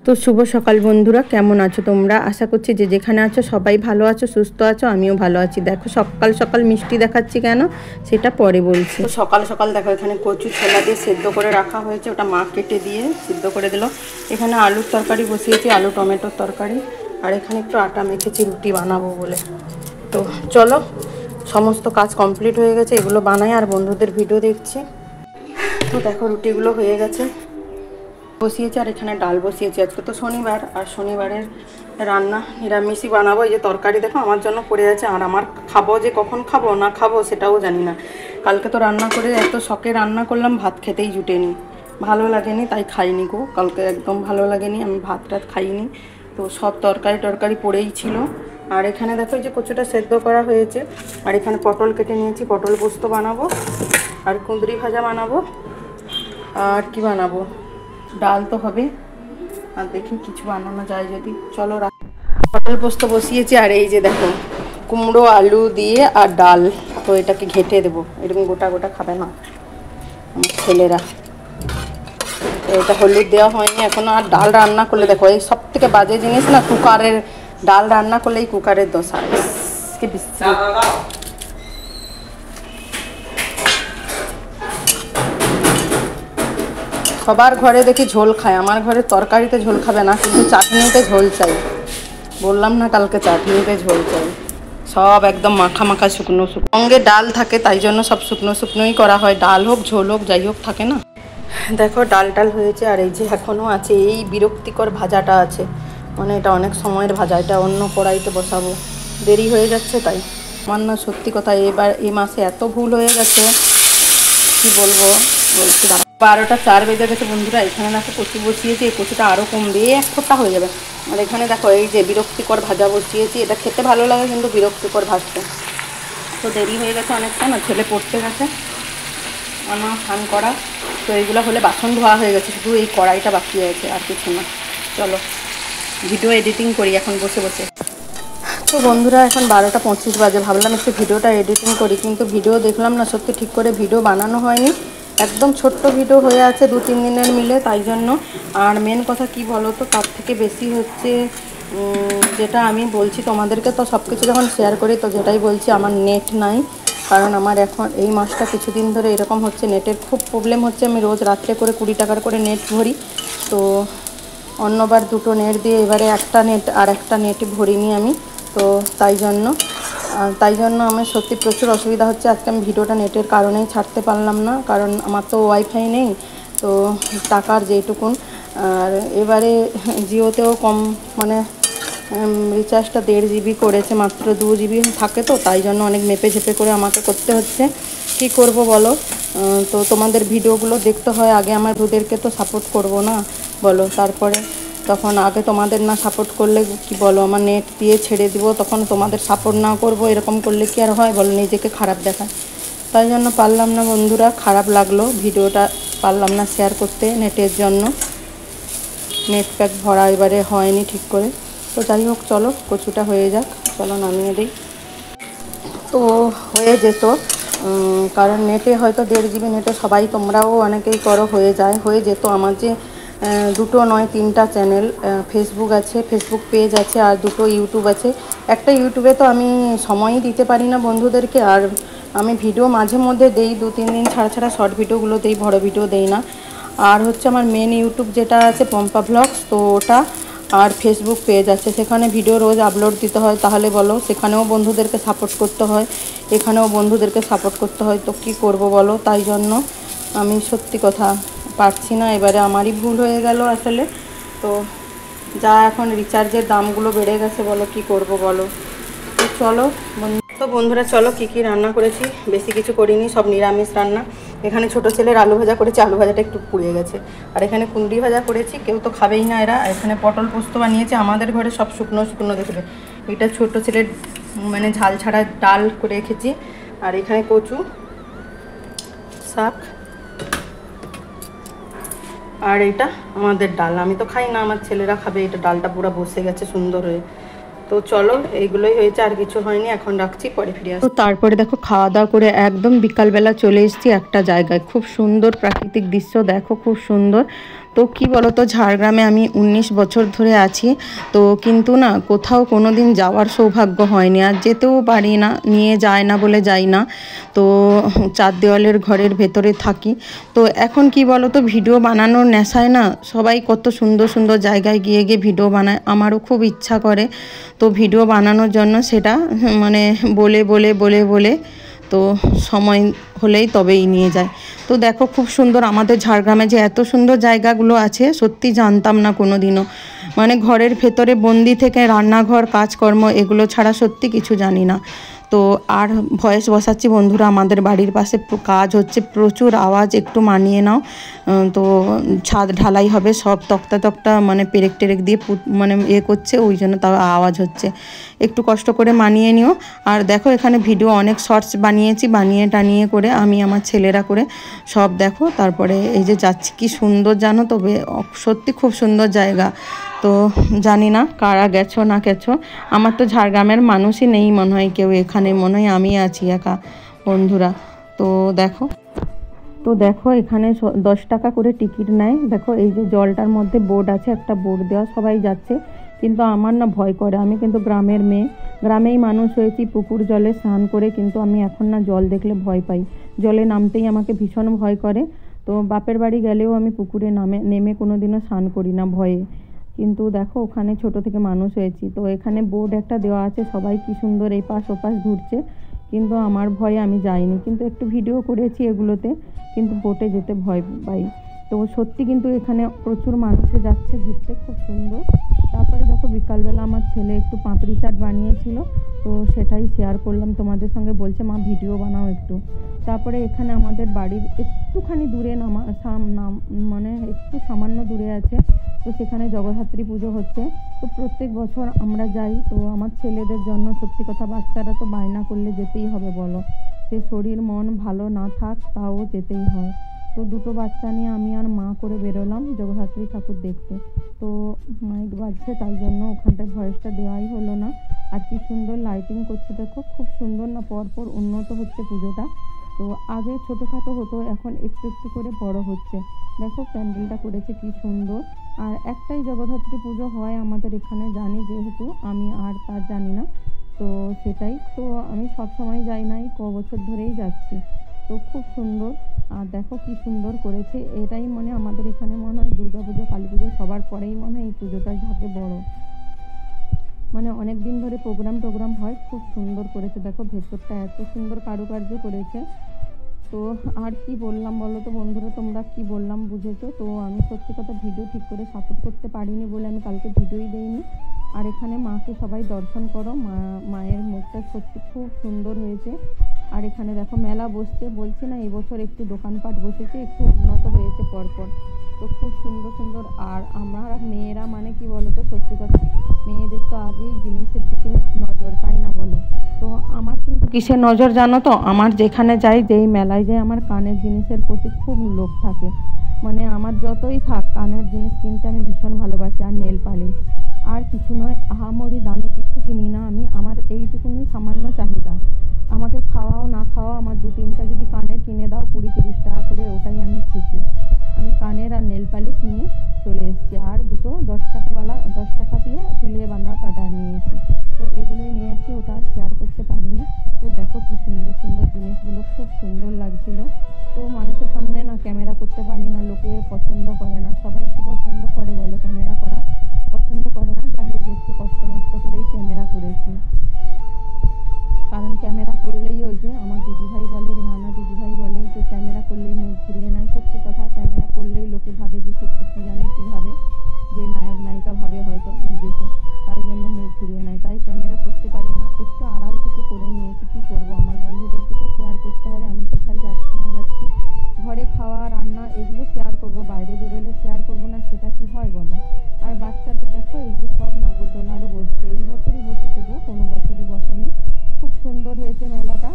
তো শুভ সকাল বন্ধুরা, কেমন আছো তোমরা? আশা করছি যে যেখানে আছো সবাই ভালো আছো, সুস্থ আছো। আমিও ভালো আছি। দেখো সকাল সকাল মিষ্টি দেখাচ্ছি কেন সেটা পরে বলছি। তো সকাল সকাল দেখো এখানে কচু ছোলা দিয়ে সেদ্ধ করে রাখা হয়েছে, ওটা মা কেটে দিয়ে সিদ্ধ করে দিল। এখানে আলুর তরকারি বসিয়েছি, আলু টমেটোর তরকারি। আর এখানে একটু আটা মেখেছি রুটি বানাবো বলে। তো চলো, সমস্ত কাজ কমপ্লিট হয়ে গেছে, এগুলো বানাই আর বন্ধুদের ভিডিও দেখছি। তো দেখো রুটিগুলো হয়ে গেছে, বসিয়েছি। আর এখানে ডাল বসিয়েছি। আজকে তো শনিবার, আর শনিবারের রান্না নিরামিষই বানাবো। এই যে তরকারি দেখো আমার জন্য পড়ে আছে, আর আমার খাবো যে কখন খাবো না খাবো সেটাও জানি না। কালকে তো রান্না করে এত শখে রান্না করলাম, ভাত খেতেই জুটেনি, ভালো লাগেনি, তাই খাইনি গো। কালকে একদম ভালো লাগেনি, আমি ভাত টাত খাইনি। তো সব তরকারি পড়েই ছিল। আর এখানে দেখো এই যে কচুটা সেদ্ধ করা হয়েছে। আর এখানে পটল কেটে নিয়েছি, পটল পোস্ত বানাবো। আর কুঁদরি ভাজা বানাবো। আর কি বানাবো, ডাল তো হবে। আর দেখি কিছু বানানো যায় যদি। চলো, পটল পোস্ত বসিয়েছি। আর এই যে দেখো কুমড়ো আলু দিয়ে আর ডাল। তো এটাকে ঘেঁটে দেবো, এরকম গোটা গোটা খাবে না আমার ছেলেরা। তো এটা হলুদ দেওয়া হয়নি এখনো। আর ডাল রান্না করলে দেখো, এই সব থেকে বাজে জিনিস না, কুকারের ডাল রান্না করলে এই কুকারের দোষা। সবার ঘরে দেখি ঝোল খায়, আমার ঘরে তরকারিতে ঝোল খাবে না, কিন্তু চাটনিতে ঝোল চাই। বললাম না কালকে, চাটনিতে ঝোল চাই। সব একদম মাখা মাখা শুকনো শুকনো, সঙ্গে ডাল থাকে, তাই জন্য সব শুকনো শুকনোই করা হয়। ডাল হোক ঝোল হোক যাই হোক থাকে না। দেখো ডাল হয়েছে। আর এই যে এখনও আছে এই বিরক্তিকর ভাজাটা আছে, মানে এটা অনেক সময়ের ভাজা, এটা অন্য কড়াইতে বসাবো, দেরি হয়ে যাচ্ছে তাই। আমার না সত্যি কথা এবার এই মাসে এত ভুল হয়ে গেছে, কি বলবো। বলছি 12টা 4 বেজে গেছে বন্ধুরা। এখানে দেখো কচু বসিয়েছি, এই কচুটা আরও কমবে, এক ফোঁটা হয়ে যাবে। আর এখানে দেখো এই যে বিরক্তিকর ভাজা বসিয়েছি, এটা খেতে ভালো লাগে কিন্তু বিরক্তিকর ভাজতে। তো দেরি হয়ে গেছে অনেকটা, না ছেলে পড়তে গেছে, আমার স্নান করা। তো এইগুলো হলে বাসন ধোয়া হয়ে গেছে, শুধু এই কড়াইটা বাকি আছে, আর কিছু না। চলো ভিডিও এডিটিং করি এখন বসে বসে। তো বন্ধুরা এখন 12টা 25 বাজে, ভাবলাম একটু ভিডিওটা এডিটিং করি, কিন্তু ভিডিও দেখলাম না সত্যি ঠিক করে ভিডিও বানানো হয়নি। একদম ছোট্ট ভিডিও হয়ে আছে 2-3 দিনের মিলে, তাই জন্য। আর মেন কথা কি বলো তো, তার থেকে বেশি হচ্ছে যেটা আমি বলছি তোমাদেরকে, তো সব কিছু যখন শেয়ার করি তো যেটাই বলছি, আমার নেট নাই। কারণ আমার এখন এই মাসটা কিছুদিন ধরে এরকম হচ্ছে, নেটের খুব প্রবলেম হচ্ছে। আমি রোজ রাত্রে করে 20 টাকার করে নেট ভরি। তো অন্যবার 2টো নেট দিয়ে, এবারে একটা নেট আর একটা নেট ভরিনি আমি। তো তাই জন্য আমার সত্যি প্রচুর অসুবিধা হচ্ছে। আজকে আমি ভিডিওটা নেটের কারণেই ছাড়তে পারলাম না, কারণ আমার তো ওয়াইফাই নেই, তো টাকার যেটুকুন। আর এবারে জিওতেও কম, মানে রিচার্জটা 1.5 GB করেছে, মাত্র 2 GB থাকে, তো তাই জন্য অনেক মেপে ঝেপে করে আমাকে করতে হচ্ছে। কি করব বলো। তো তোমাদের ভিডিওগুলো দেখতে হয় আগে, আমার বন্ধুদেরকে তো সাপোর্ট করব না বলো। তারপরে তখন আগে তোমাদের না সাপোর্ট করলে কি বলো, আমার নেট দিয়ে ছেড়ে দিব, তখন তোমাদের সাপোর্ট না করব, এরকম করলে কি আর হয় বলো, নিজেকে খারাপ দেখায়। তাই জন্য পারলাম না বন্ধুরা, খারাপ লাগলো, ভিডিওটা পারলাম না শেয়ার করতে নেটের জন্য। নেট প্যাক ভরা এবারে হয়নি ঠিক করে। তো যাই হোক, চলো কচুটা হয়ে যাক, চলো নামিয়ে দিই। তো হয়ে যেত, কারণ নেটে হয়তো 1.5 GB নেটে সবাই, তোমরাও অনেকেই করো, হয়ে যেত। আমার যে 2টো নয় 3টা চ্যানেল, ফেসবুক আছে, ফেসবুক পেজ আছে, আর 2টো ইউটিউব আছে। একটা ইউটিউবে তো আমি সময়ই দিতে পারি না বন্ধুদেরকে। আর আমি ভিডিও মাঝে মধ্যে দেই, 2-3 দিন ছাড়া শর্ট ভিডিওগুলো দেই, বড় ভিডিও দেই না। আর হচ্ছে আমার মেন ইউটিউব যেটা আছে পম্পা ব্লগস, তো ওটা। আর ফেসবুক পেজ আছে, সেখানে ভিডিও রোজ আপলোড দিতে হয়। তাহলে বলো, সেখানেও বন্ধুদেরকে সাপোর্ট করতে হয়, এখানেও বন্ধুদেরকে সাপোর্ট করতে হয়। তো কী করব বলো, তাই জন্য আমি সত্যি কথা পারছি না। এবারে আমারই ভুল হয়ে গেল আসলে। তো যা এখন রিচার্জের দামগুলো বেড়ে গেছে, বলো কি করব বলো। তো চলো বন্ধুরা, চলো কী রান্না করেছি। বেশি কিছু করিনি, সব নিরামিষ রান্না। এখানে ছোটো ছেলের আলু ভাজা করেছি, আলু ভাজাটা একটু পুড়িয়ে গেছে। আর এখানে কুঁদরি ভাজা করেছি, কেউ তো খাবেই না এরা। এখানে পটল পোস্ত বানিয়েছে, আমাদের ঘরে সব শুকনো শুকনো দেখবে। এটা ছোটো ছেলের মানে ঝাল ছাড়া ডাল করে রেখেছি। আর এখানে কচু শাক, আর এটা আমাদের ডাল। আমি তো খাই না, আমার ছেলেরা খাবে। এটা ডালটা পুরো বসে গেছে সুন্দর হয়ে। তো চলো, এইগুলোই হয়েছে, আর কিছু হয়নি। এখন রাখছি, পরে ফিরে আসবো। তো তারপরে দেখো খাওয়া দাওয়া করে একদম বিকালবেলা চলে এসেছি একটা জায়গায়, খুব সুন্দর প্রাকৃতিক দৃশ্য দেখো, খুব সুন্দর। তো কি বলো তো, ঝাড়গ্রামে আমি 19 বছর ধরে আছি, তো কিন্তু না কোথাও কোনো দিন যাওয়ার সৌভাগ্য হয়নি, আর যেতেও পারি না, নিয়ে যায় না বলে যাই না। তো চার দেওয়ালের ঘরের ভেতরে থাকি। তো এখন কি বলো তো, ভিডিও বানানোর নেশায় না সবাই কত সুন্দর সুন্দর জায়গায় গিয়ে গিয়ে ভিডিও বানায়, আমারও খুব ইচ্ছা করে তো ভিডিও বানানোর জন্য, সেটা মানে বলে বলে বলে বলে তো সময় হলেই তবেই নিয়ে যায়। তো দেখো খুব সুন্দর আমাদের ঝাড়গ্রামে যে এত সুন্দর জায়গাগুলো আছে, সত্যি জানতাম না কোনো দিনও। মানে ঘরের ভেতরে বন্দি থেকে রান্নাঘর কাজকর্ম এগুলো ছাড়া সত্যি কিছু জানি না। তো আর ভয়েস বসাচ্ছি বন্ধুরা, আমাদের বাড়ির পাশে কাজ হচ্ছে, প্রচুর আওয়াজ, একটু মানিয়ে নাও। তো ছাদ ঢালাই হবে, সব তক্তা তক্তা মানে পেরেক টেরেক দিয়ে মানে করছে, ওই জন্য তাও আওয়াজ হচ্ছে, একটু কষ্ট করে মানিয়ে নিও। আর দেখো এখানে ভিডিও অনেক শর্টস বানিয়েছি, বানিয়ে টানিয়ে করে আমি আমার ছেলেরা করে সব দেখো। তারপরে এই যে যাচ্ছি, কি সুন্দর জানো তো, সত্যি খুব সুন্দর জায়গা। তো জানি না কারা গেছো না গেছো, আমার তো ঝাড়গ্রামের মানুষই নেই মনে হয় কেউ এখানে, মনে হয় আমি আছি একা বন্ধুরা। তো দেখো এখানে 10 টাকা করে টিকিট নেয়। দেখো এই যে জলটার মধ্যে বোর্ড আছে, একটা বোর্ড দেওয়া, সবাই যাচ্ছে, কিন্তু আমার না ভয় করে। আমি কিন্তু গ্রামের মেয়ে, গ্রামেই মানুষ হয়েছি, পুকুর জলে স্নান করে, কিন্তু আমি এখন না জল দেখলে ভয় পাই, জলে নামতেই আমাকে ভীষণ ভয় করে। তো বাপের বাড়ি গেলেও আমি পুকুরে নেমে কোনো দিনও স্নান করি না ভয়ে। কিন্তু দেখো ওখানে ছোট থেকে মানুষ হয়েছি, তো এখানে বোর্ড একটা দেওয়া আছে, সবাই কি সুন্দর এই পাশ ওপাশ ঘুরছে, কিন্তু আমার ভয়ে আমি যাইনি, কিন্তু একটু ভিডিও করেছি এগুলোতে, কিন্তু বোটে যেতে ভয় পাই। তো সত্যি কিন্তু এখানে প্রচুর মানুষে যাচ্ছে ঘুরতে, খুব সুন্দর। তারপরে দেখো বিকালবেলা আমার ছেলে একটু পাপড়ি চাট বানিয়েছিল, তো সেটাই শেয়ার করলাম তোমাদের সঙ্গে, বলছে মা ভিডিও বানাও একটু। তারপরে এখানে আমাদের বাড়ির একটুখানি দূরে মানে একটু সামান্য দূরে আছে, তো সেখানে জগদ্ধাত্রী পুজো হচ্ছে। তো প্রত্যেক বছর আমরা যাই। তো আমার ছেলেদের জন্য, সত্যি কথা বাচ্চারা তো বায়না করলে যেতেই হবে বলো, সে শরীর মন ভালো না থাক তাও যেতেই হয়। তো দুটো বাচ্চা নিয়ে আমি আর মা করে বেরোলাম জগদ্ধাত্রী ঠাকুর দেখতে। তো মাইক বাজছে, তাই জন্য ওখানটায় ভয়েসটা দেওয়াই হলো না। আর কি সুন্দর লাইটিং করছে দেখো, খুব সুন্দর না, পরপর উন্নত হচ্ছে পুজোটা। তো আগে ছোটোখাটো হতো, এখন একটু একটু করে বড় হচ্ছে। দেখো প্যান্ডেলটা করেছে কি সুন্দর। আর একটাই জগদ্ধাত্রী পুজো হয় আমাদের এখানে, জানি, যেহেতু আমি আর তার জানি না, তো সেটাই। তো আমি সব সময় যাই নাই, বছর ধরেই যাচ্ছি। তো খুব সুন্দর। আর দেখো কি সুন্দর করেছে, এটাই মানে আমাদের এখানে মনে হয় দুর্গা পুজো কালী পুজো সবার পরেই মনে হয় এই পুজোটাই থাকে বড়, মানে অনেক দিন ধরে প্রোগ্রাম হয়, খুব সুন্দর করেছে। দেখো ভেতরটা এত সুন্দর কারুকার্য করেছে। তো আর কি বললাম বলো তো বন্ধুরা, তোমরা কি বললাম বুঝেছো তো। আমি সত্যি কথা ভিডিও ঠিক করে সাপোর্ট করতে পারিনি বলে আমি কালকে ভিডিওই দেইনি। আর এখানে মাকে সবাই দর্শন করো, মায়ের মুখটা সত্যি খুব সুন্দর হয়েছে। আর এখানে দেখো মেলা বসছে, বলছি না এবছর একটু দোকানপাট বসেছে, একটু উন্নত হয়েছে পরপর। তো খুব সুন্দর সুন্দর। আর আমার মেয়েরা মানে কি বলো তো, সত্যি কথা মেয়েদের তো আগেই জিনিসের দিকে নজর, তাই না বলো। তো আমার কিন্তু কিসের নজর জানো তো, আমার যেখানে যাই, যেই মেলায় যাই, আমার কানের জিনিসের প্রতি খুব লোভ থাকে। মানে আমার যতই থাক কানের জিনিস কিনতে আমি ভীষণ ভালোবাসি। আর নেল পালিশ, আর কিছু নয়, আহামরি দামি কিছু কিনি না আমি, আমার এইটুকুনি সামান্য চাহিদা। আমাকে খাওয়াও না খাওয়াও, আমার 2-3টা যদি কানের কিনে দাও 20-30 টাকা করে, ওটাই আমি খুশি। আমি কানের আর নেল পালিশ নিয়ে চলে এসেছি, আর দুটো 10 টাকা দিয়ে চুলে বাঁধা কাটার নিয়েছি। তো এগুলোই নিয়েছি, ওটা আর শেয়ার করতে পারিনি। তো দেখো কি সুন্দর সুন্দর জিনিসগুলো, খুব সুন্দর লাগছিল। তো মানুষের সামনে না ক্যামেরা করতে পারি না, লোকে পছন্দ করে না। সবাই কি পছন্দ করে বলো, ক্যামেরা করা পছন্দ করে না। যাই হোক একটু কষ্ট করেই ক্যামেরা করেছি, কারণ ক্যামেরা করলেই ওই যে আমার দিদিভাই বলে, রেহানা দিদিভাই বলে যে ক্যামেরা করলেই মুখ ঘুরিয়ে নেয়। সত্যি কথা, ক্যামেরা করলেই লোকে ভাবে যে সত্যি কী জানে কী ভাবে, যে নায়ক নায়িকা ভাবে হয়তো নিজেকে, তাই জন্য মুখ ঘুরিয়ে নেয়। তাই ক্যামেরা করতে পারি না, একটু আড়াল থেকে করে নিয়েছি। কী করবো, আমার বন্ধুদেরকে তো শেয়ার করতে হবে, আমি কোথায় যাচ্ছি না যাচ্ছি। ঘরে খাওয়া রান্না এগুলো শেয়ার করবো, বাইরে বেরোলে শেয়ার করবো না, সেটা কি হয় বলো। আর বাচ্চাদের দেখো এই যে সব নাগরদোলারও বসছে, এই বছরই বসেছে গো, কোনো বছরই বসেনি। খুব সুন্দর হয়েছে মেলাটা।